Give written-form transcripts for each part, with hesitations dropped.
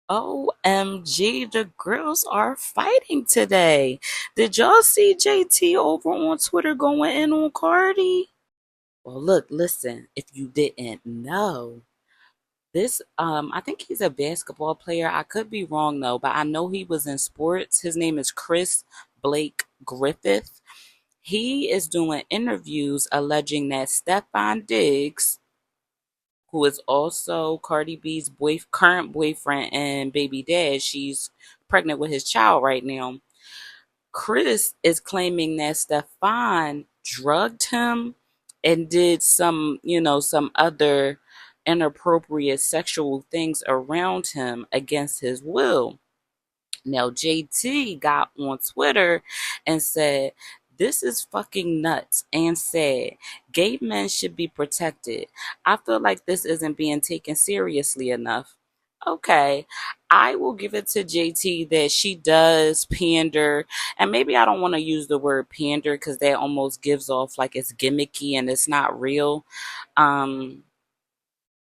OMG, the girls are fighting today. Did y'all see JT over on Twitter going in on Cardi? Well, look, listen, if you didn't know, this I think he's a basketball player. I could be wrong though, but I know he was in sports. His name is Chris Blake Griffith. He is doing interviews alleging that Stefan Diggs, who is also Cardi B's current boyfriend and baby dad, she's pregnant with his child right now. Chris is claiming that Stefan drugged him and did some other inappropriate sexual things around him against his will. Now, JT got on Twitter and said, "This is fucking nuts and sad. Gay men should be protected. I feel like this isn't being taken seriously enough." Okay, I will give it to JT that she does pander. And maybe I don't want to use the word pander because that almost gives off like it's gimmicky and it's not real. Um,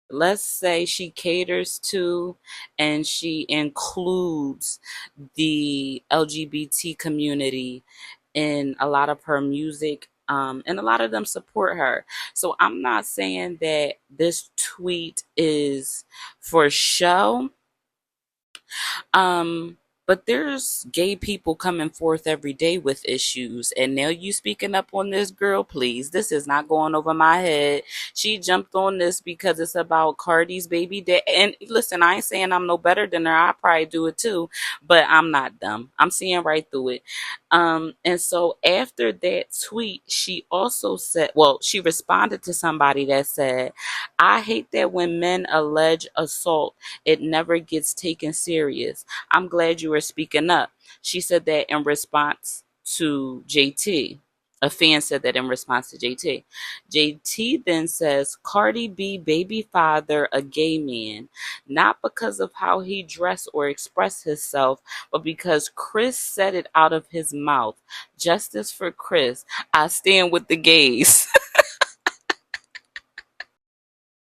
let's say she caters to and she includes the LGBT community in a lot of her music. And a lot of them support her. So I'm not saying that this tweet is for show. Um, but there's gay people coming forth every day with issues. And now you speaking up on this girl, please. This is not going over my head. She jumped on this because it's about Cardi's baby dad. And listen, I ain't saying I'm no better than her. I probably do it too, but I'm not dumb. I'm seeing right through it. And so after that tweet, she also said, well, she responded to somebody that said, "I hate that when men allege assault, it never gets taken serious. I'm glad you were speaking up." She said that in response to JT. A fan said that in response to JT. JT then says, "Cardi B baby father a gay man, not because of how he dressed or expressed himself, but because Chris said it out of his mouth. Justice for Chris. I stand with the gays."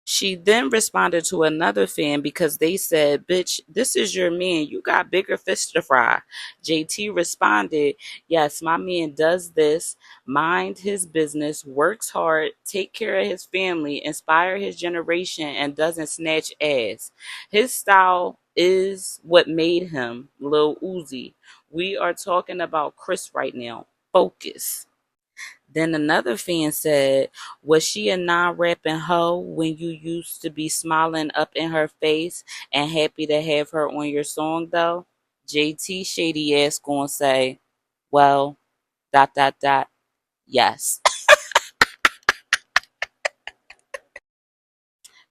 She then responded to another fan because they said, "Bitch, this is your man. You got bigger fish to fry." JT responded, "Yes, my man does this, mind his business, works hard, take care of his family, inspire his generation, and doesn't snatch ass. His style is what made him Lil Uzi. We are talking about Chris right now. Focus." Then another fan said, "Was she a non-rapping hoe when you used to be smiling up in her face and happy to have her on your song though?" JT shady ass gonna say, "Well, dot dot dot, yes."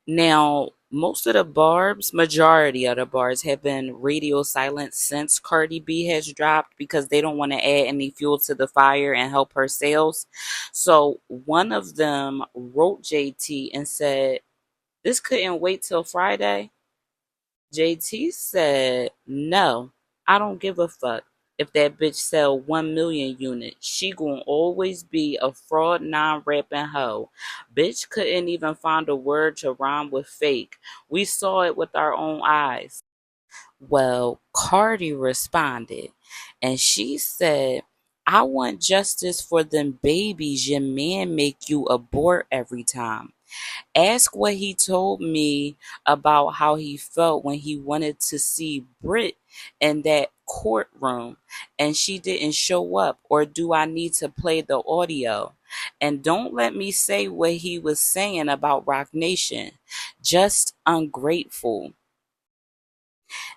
Now, majority of the bars have been radio silent since Cardi B has dropped because they don't want to add any fuel to the fire and help her sales. So one of them wrote JT and said, "This couldn't wait till Friday." JT said, "No, I don't give a fuck. If that bitch sell 1 million units, she gonna always be a fraud non-rapping hoe. Bitch couldn't even find a word to rhyme with fake. We saw it with our own eyes." Well, Cardi responded and she said, "I want justice for them babies your man make you abort every time. Ask what he told me about how he felt when he wanted to see Brit in that courtroom and she didn't show up, or do I need to play the audio? And don't let me say what he was saying about Rock Nation. Just ungrateful."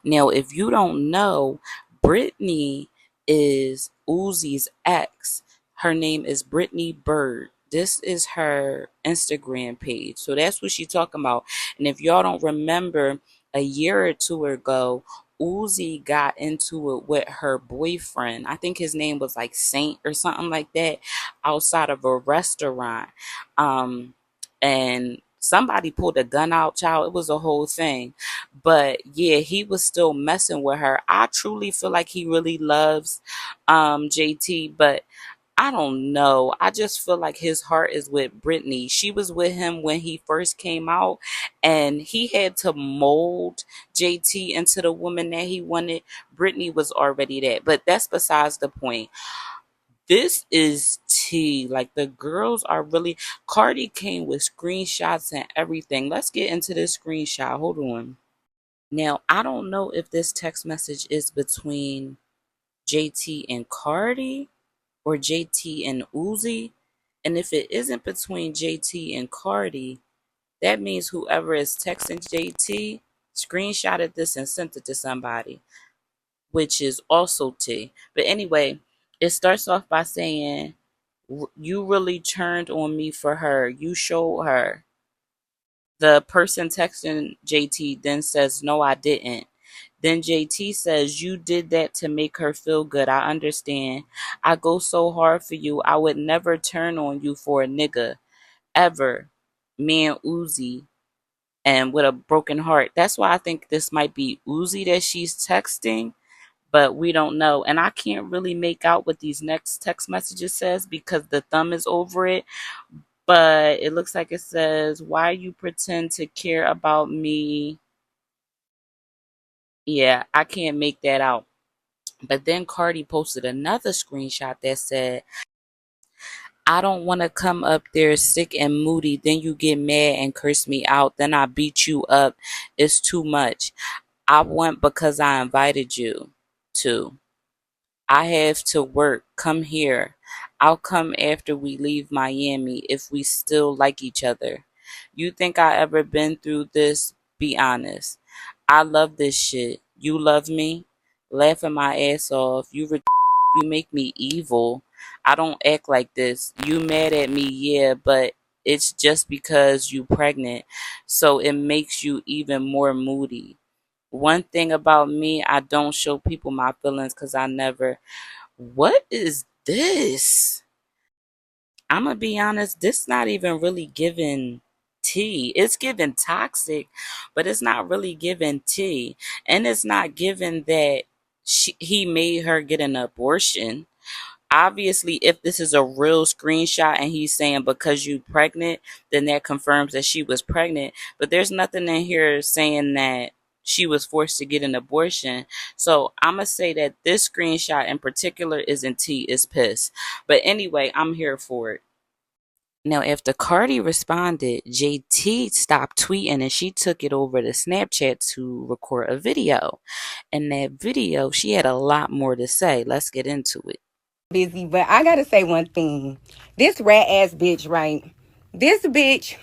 Now, if you don't know, Brittany is Uzi's ex. Her name is Brittany Bird. This is her Instagram page. So that's what she's talking about. And if y'all don't remember, a year or two ago, Uzi got into it with her boyfriend. I think his name was like Saint or something like that, outside of a restaurant. And somebody pulled a gun out, child. It was a whole thing. But yeah, he was still messing with her. I truly feel like he really loves JT, but I don't know. I just feel like his heart is with Brittany. She was with him when he first came out, and he had to mold JT into the woman that he wanted. Brittany was already that, but that's besides the point. This is tea. Like, the girls are really. Cardi came with screenshots and everything. Let's get into this screenshot. Hold on. Now, I don't know if this text message is between JT and Cardi or JT and Uzi. And if it isn't between JT and Cardi, that means whoever is texting JT screenshotted this and sent it to somebody, which is also T. But anyway, it starts off by saying, "You really turned on me for her. You showed her." The person texting JT then says, "No, I didn't." Then JT says, "You did that to make her feel good. I understand. I go so hard for you. I would never turn on you for a nigga. Ever. Me and Uzi." And with a broken heart. That's why I think this might be Uzi that she's texting, but we don't know. And I can't really make out what these next text messages says because the thumb is over it. But it looks like it says, "Why you pretend to care about me?" Yeah, I can't make that out. But then Cardi posted another screenshot that said, "I don't want to come up there sick and moody. Then you get mad and curse me out. Then I beat you up. It's too much. I went because I invited you to. I have to work. Come here. I'll come after we leave Miami if we still like each other. You think I ever been through this? Be honest. I love this shit. You love me? Laughing my ass off. You make me evil. I don't act like this. You mad at me, yeah, but it's just because you pregnant. So it makes you even more moody. One thing about me, I don't show people my feelings because I never." What is this? I'm gonna be honest, this not even really giving tea. It's giving toxic, but it's not really giving tea. And it's not giving that he made her get an abortion. Obviously, if this is a real screenshot and he's saying because you pregnant, then that confirms that she was pregnant. But there's nothing in here saying that she was forced to get an abortion. So I'm gonna say that this screenshot in particular isn't tea, is piss. But anyway, I'm here for it. Now, after Cardi responded, JT stopped tweeting and she took it over to Snapchat to record a video. In that video, she had a lot more to say. Let's get into it. Busy, but I gotta say one thing. This rat ass bitch, right? This bitch,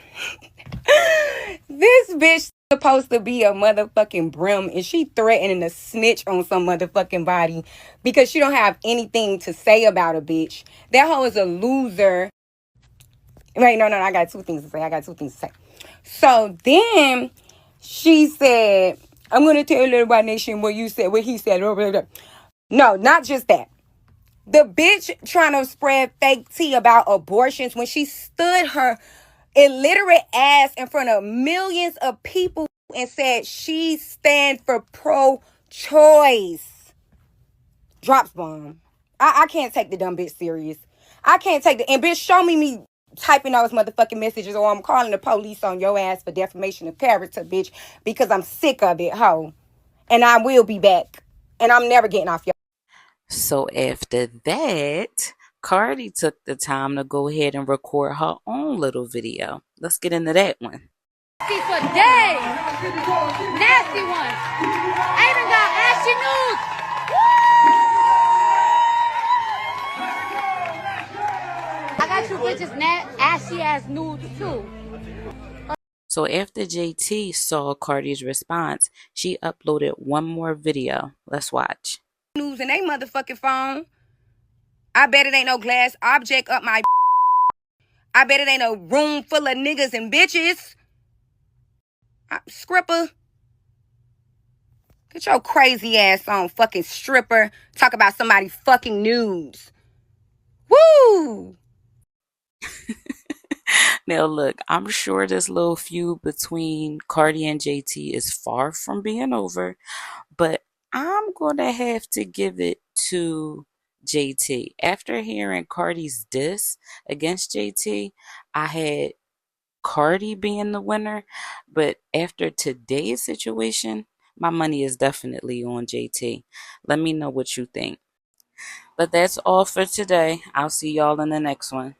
this bitch supposed to be a motherfucking brim, and she threatening to snitch on some motherfucking body because she don't have anything to say about a bitch. That hoe is a loser. Wait, no, I got two things to say. So then she said, "I'm gonna tell everybody nation what you said, what he said." No, not just that. The bitch trying to spread fake tea about abortions when she stood her illiterate ass in front of millions of people and said she stands for pro-choice. Drops bomb. I can't take the dumb bitch serious. I can't take the... And bitch, show me typing those motherfucking messages or I'm calling the police on your ass for defamation of character, bitch, because I'm sick of it, ho. And I will be back. And I'm never getting off your... So after that, Cardi took the time to go ahead and record her own little video. Let's get into that one. For days. Nasty ones. I even got ashy news. I got you bitches ashy ass nudes too. So after JT saw Cardi's response, she uploaded one more video. Let's watch. News in they motherfucking phone. I bet it ain't no glass object up my... I bet it ain't no room full of niggas and bitches. Scripper. Get your crazy ass on, fucking stripper. Talk about somebody fucking news. Woo! Now look, I'm sure this little feud between Cardi and JT is far from being over, but I'm gonna have to give it to JT. After hearing Cardi's diss against JT, I had Cardi being the winner, but after today's situation, my money is definitely on JT. Let me know what you think. But that's all for today. I'll see y'all in the next one.